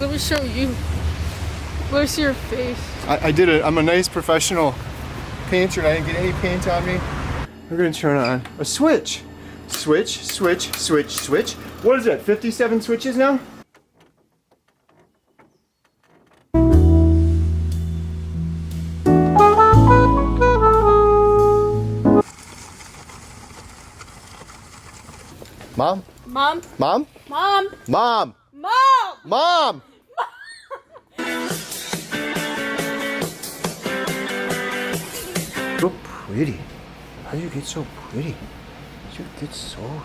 Let me show you. Where's your face? I did it. I'm a nice professional painter and I didn't get any paint on me. We're gonna turn on a switch. Switch, switch, switch, switch. What is that, 57 switches now? Mom? Mom? Mom? Mom? Mom! Mom! Mom! So pretty. How do you get so pretty? You get so. Look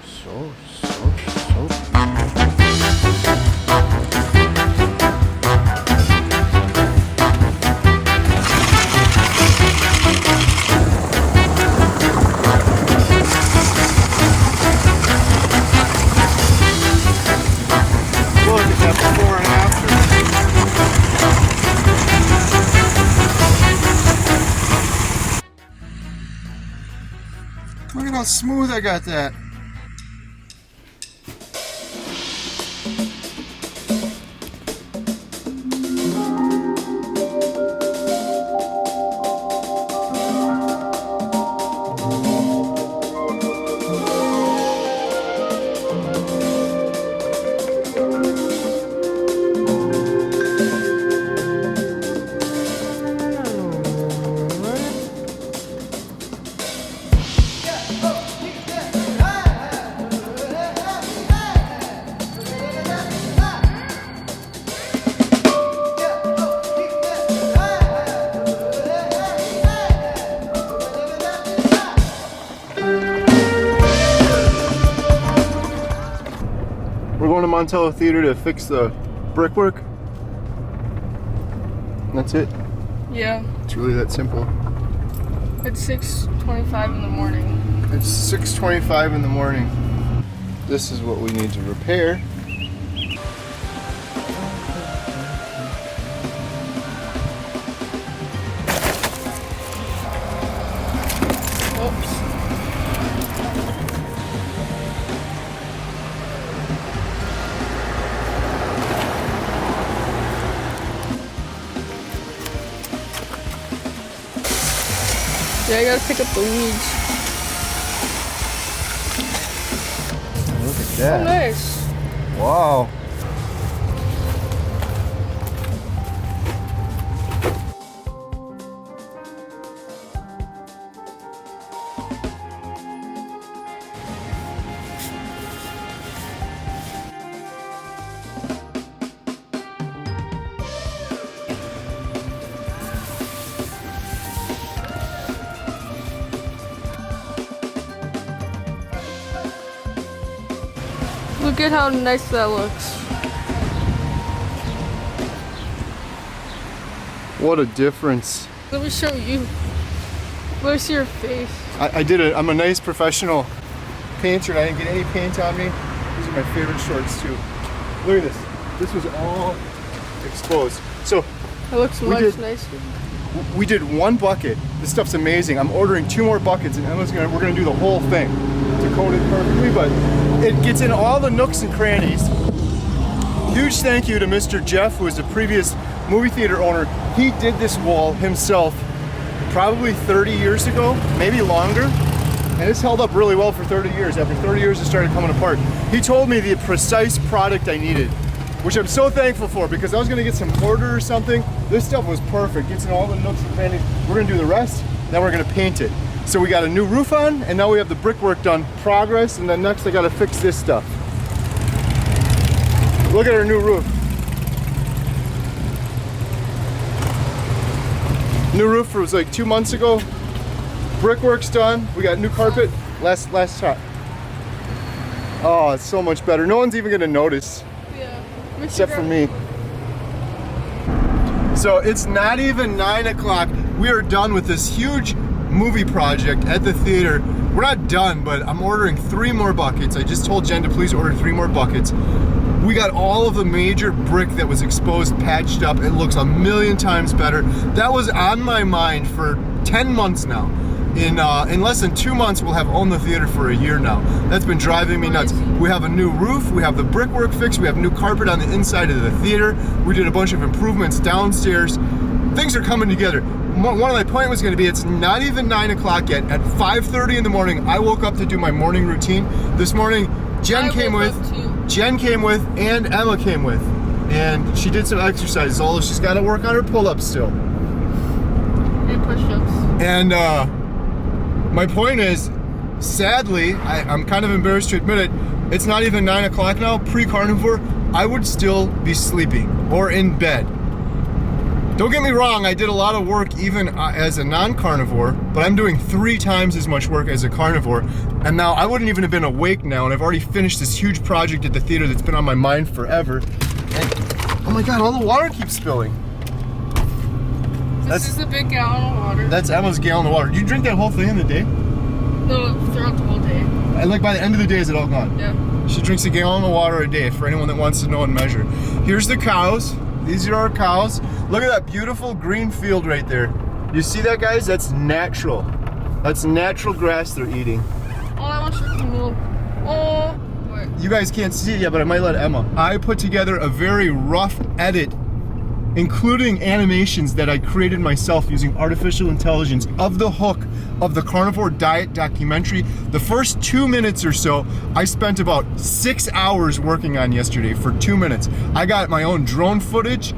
at that before and after. Look at how smooth I got that. We're going to Montello Theater to fix the brickwork. And that's it. Yeah. It's really that simple. It's 6:25 in the morning. It's 6:25 in the morning. This is what we need to repair. Oops. Yeah, I gotta pick up the weeds. Look at that. Oh, nice. Wow. Look at how nice that looks. What a difference. Let me show you. Where's your face? I did it. I'm a nice professional painter and I didn't get any paint on me. These are my favorite shorts too. Look at this. This was all exposed. So It looks much nicer. we did one bucket. This stuff's amazing. I'm ordering 2 more buckets and we're gonna do the whole thing to coat it perfectly, but it gets in all the nooks and crannies. Huge thank you to Mr. Jeff, who was the previous movie theater owner. He did this wall himself probably 30 years ago, maybe longer. And it's held up really well for 30 years. After 30 years, it started coming apart. He told me the precise product I needed, which I'm so thankful for because I was gonna get some mortar or something. This stuff was perfect. Gets in all the nooks and crannies. We're gonna do the rest, then we're gonna paint it. So we got a new roof on, and now we have the brickwork done, progress, and then next I gotta fix this stuff. Look at our new roof. New roof was like 2 months ago. Brickwork's done. We got new carpet. Last shot. Oh, it's so much better. No one's even gonna notice. Yeah. Except for me. So it's not even 9 o'clock. We are done with this huge movie project at the theater. We're not done, but I'm ordering 3 more buckets. I just told Jen to please order 3 more buckets. We got all of the major brick that was exposed patched up. It looks a million times better. That was on my mind for 10 months now. in less than 2 months, we'll have owned the theater for a year now. That's been driving me nuts. We have a new roof, we have the brickwork fixed, we have new carpet on the inside of the theater, we did a bunch of improvements downstairs. Things are coming together. One of my point was going to be, it's not even 9 o'clock yet. At 5:30 in the morning, I woke up to do my morning routine. This morning, Jen came with, and Emma came with. And she did some exercises, although she's got to work on her pull-ups still. And push-ups. And my point is, sadly, I'm kind of embarrassed to admit it, it's not even 9 o'clock now. Pre-carnivore, I would still be sleeping or in bed. Don't get me wrong, I did a lot of work even as a non-carnivore, but I'm doing 3 times as much work as a carnivore. And now I wouldn't even have been awake now, and I've already finished this huge project at the theater that's been on my mind forever. And, oh my God, all the water keeps spilling. This is a big gallon of water. That's Emma's gallon of water. Do you drink that whole thing in the day? No, throughout the whole day. And like by the end of the day, is it all gone? Yeah. She drinks a gallon of water a day, for anyone that wants to know and measure. Here's the cows. These are our cows. Look at that beautiful green field right there. You see that, guys? That's natural. That's natural grass they're eating. Oh, I want your milk. Oh. What? You guys can't see it yet, but I might let Emma. I put together a very rough edit, including animations that I created myself using artificial intelligence, of the hook of the carnivore diet documentary. The first 2 minutes or so, I spent about 6 hours working on yesterday for 2 minutes. I got my own drone footage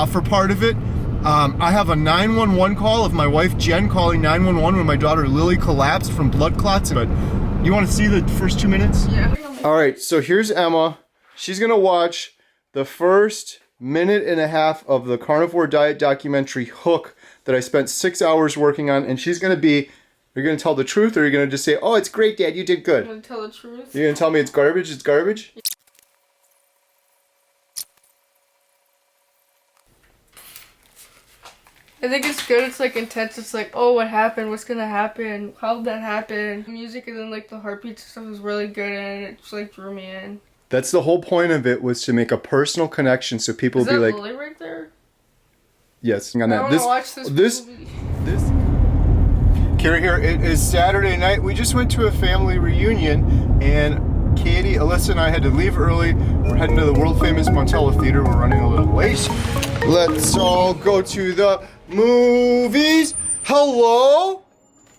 for part of it. I have a 911 call of my wife Jen calling 911 when my daughter Lily collapsed from blood clots. But you want to see the first 2 minutes? Yeah. All right, so here's Emma. She's gonna watch the first minute and a half of the carnivore diet documentary Hook that I spent 6 hours working on, and she's gonna be, you're gonna tell the truth, or you're gonna just say, oh, it's great, Dad, you did good? I'm gonna tell the truth. You're gonna tell me it's garbage? It's garbage? I think it's good. It's like intense. It's like, oh, what happened? What's gonna happen? How did that happen? The music and then like the heartbeats and stuff was really good, and it just like drew me in. That's the whole point of it, was to make a personal connection, so people Is will be that like, Lily right there? yes, on I that. want to watch this movie. Carrie here. It is Saturday night. We just went to a family reunion, and Katie, Alyssa, and I had to leave early. We're heading to the world famous Montella Theater. We're running a little late. Let's all go to the movies. Hello?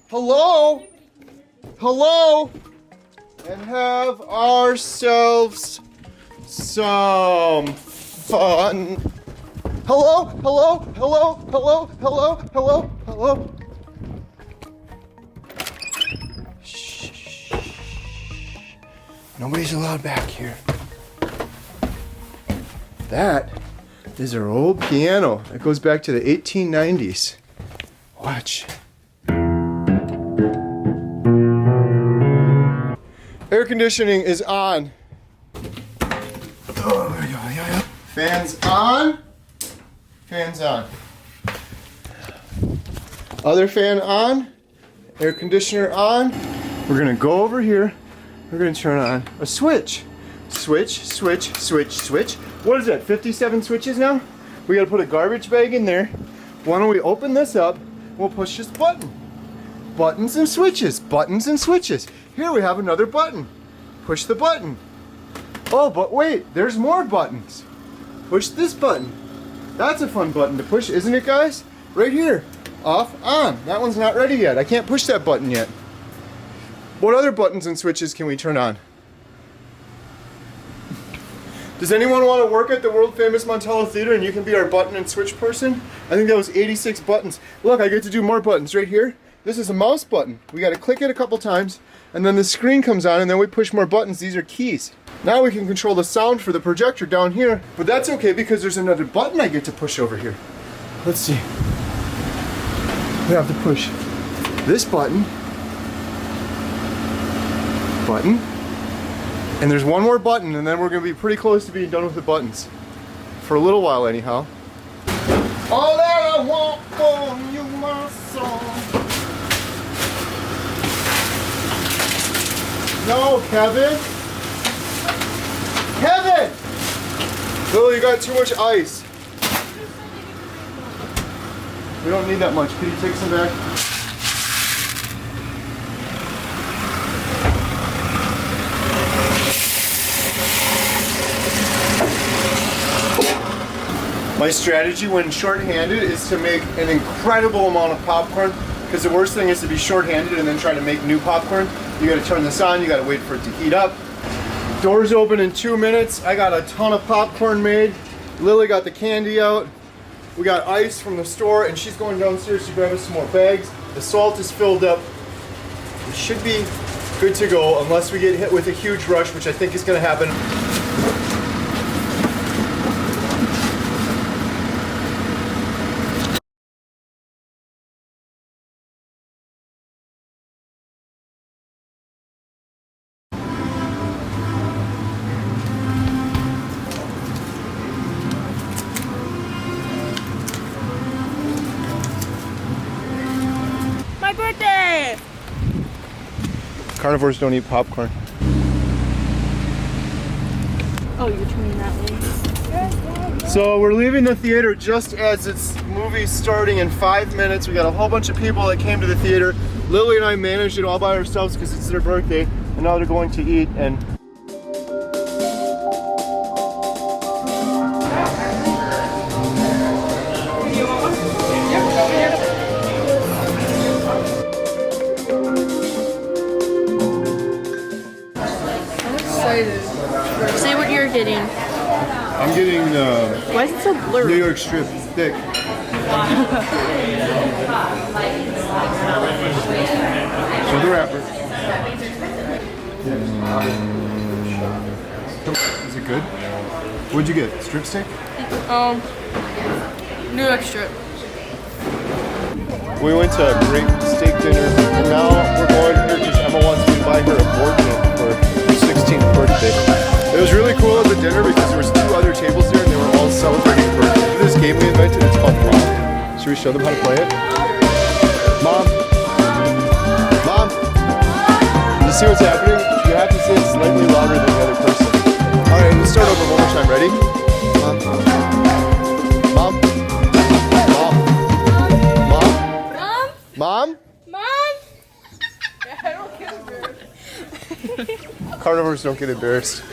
Hello? Hello? And have ourselves some fun. Hello? Hello? Hello? Hello? Hello? Hello? Hello? Shh. Nobody's allowed back here. That is our old piano. It goes back to the 1890s. Watch. Air conditioning is on. Fans on. Fans on. Other fan on. Air conditioner on. We're gonna go over here. We're gonna turn on a switch. Switch, switch, switch, switch. What is that, 57 switches now? We gotta put a garbage bag in there. Why don't we open this up? We'll push this button. Buttons and switches, buttons and switches. Here we have another button. Push the button. Oh, but wait, there's more buttons. Push this button. That's a fun button to push, isn't it, guys? Right here. Off, on. That one's not ready yet. I can't push that button yet. What other buttons and switches can we turn on? Does anyone want to work at the world famous Montella Theater and you can be our button and switch person? I think that was 86 buttons. Look, I get to do more buttons right here. This is a mouse button. We got to click it a couple times and then the screen comes on and then we push more buttons. These are keys. Now we can control the sound for the projector down here, but that's okay because there's another button I get to push over here. Let's see. We have to push this button, and there's one more button and then we're going to be pretty close to being done with the buttons. For a little while anyhow. All that I want from you, my son. No, Kevin. Kevin! Lily, you got too much ice. We don't need that much. Can you take some back? My strategy when short-handed is to make an incredible amount of popcorn, because the worst thing is to be short-handed and then try to make new popcorn. You gotta turn this on, you gotta wait for it to heat up. Doors open in 2 minutes. I got a ton of popcorn made. Lily got the candy out. We got ice from the store, and she's going downstairs to grab us some more bags. The salt is filled up. It should be good to go unless we get hit with a huge rush, which I think is gonna happen. My birthday! Carnivores don't eat popcorn. Oh, you're turning that way. So we're leaving the theater just as its movie's starting in 5 minutes. We got a whole bunch of people that came to the theater. Lily and I managed it all by ourselves because it's their birthday, and now they're going to eat. And Say what you're getting. I'm getting Why is it so blurry? New York strip thick. So the wrapper. Is it good? What'd you get? Strip steak? New York strip. We went to a great steak dinner, and now we're going here because Emma wants me to buy her a board game for her 16th birthday. It was really cool at the dinner because there was 2 other tables there and they were all celebrating her birthday. This game we invented, it's called Mom. Should we show them how to play it? Mom. Mom. You see what's happening? You have to say it slightly louder than the other person. Alright, let's start over one more time. Ready? Mom. Mom. Mom. Mom. Mom? Mom? I don't get embarrassed. Carnivores don't get embarrassed.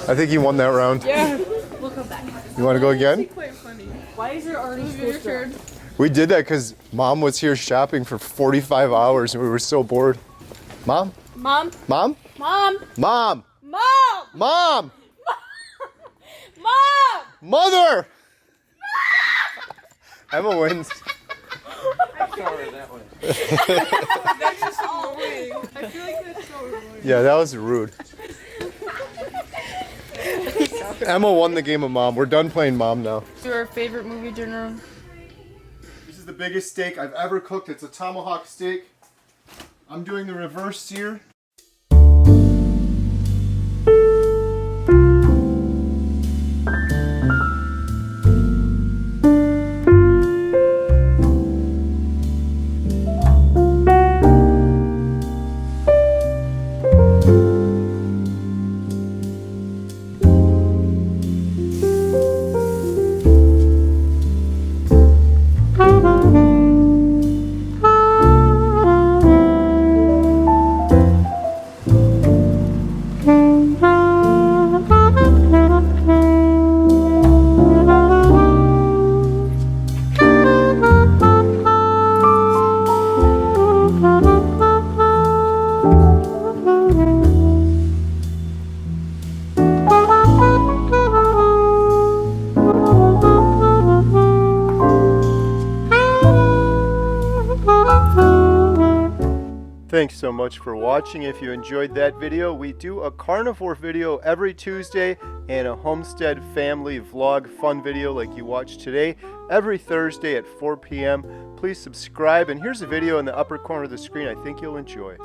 I think he won that round. Yeah. We'll come back. You want to go again? Quite funny. Why is there already your turn? We did that because Mom was here shopping for 45 hours and we were so bored. Mom? Mom? Mom? Mom? Mom? Mom? Mom? Mom! Mother! Emma wins. That's just annoying. I feel like that's so annoying. Yeah, that was rude. Emma won the game of Mom. We're done playing Mom now. Your favorite movie dinner? This is the biggest steak I've ever cooked. It's a tomahawk steak. I'm doing the reverse sear. Thanks so much for watching. If you enjoyed that video, we do a carnivore video every Tuesday and a Homestead family vlog fun video like you watched today every Thursday at 4 p.m. Please subscribe, and here's a video in the upper corner of the screen I think you'll enjoy.